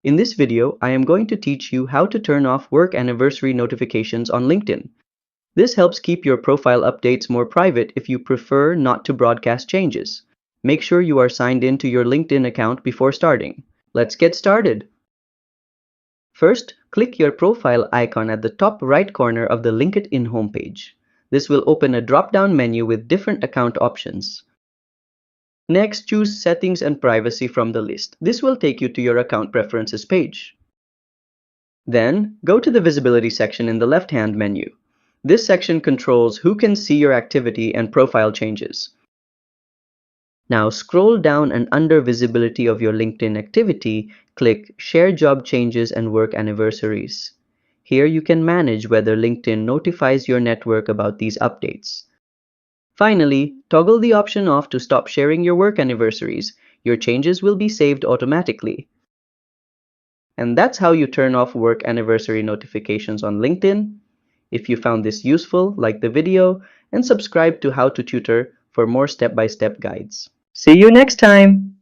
In this video, I am going to teach you how to turn off work anniversary notifications on LinkedIn. This helps keep your profile updates more private if you prefer not to broadcast changes. Make sure you are signed in to your LinkedIn account before starting. Let's get started. First, click your profile icon at the top right corner of the LinkedIn homepage. This will open a drop-down menu with different account options. Next, choose Settings and Privacy from the list. This will take you to your account preferences page. Then, go to the Visibility section in the left-hand menu. This section controls who can see your activity and profile changes. Now scroll down and under Visibility of your LinkedIn activity, click Share Job Changes and Work Anniversaries. Here you can manage whether LinkedIn notifies your network about these updates. Finally, toggle the option off to stop sharing your work anniversaries. Your changes will be saved automatically. And that's how you turn off work anniversary notifications on LinkedIn. If you found this useful, like the video and subscribe to How to Tutor for more step-by-step guides. See you next time!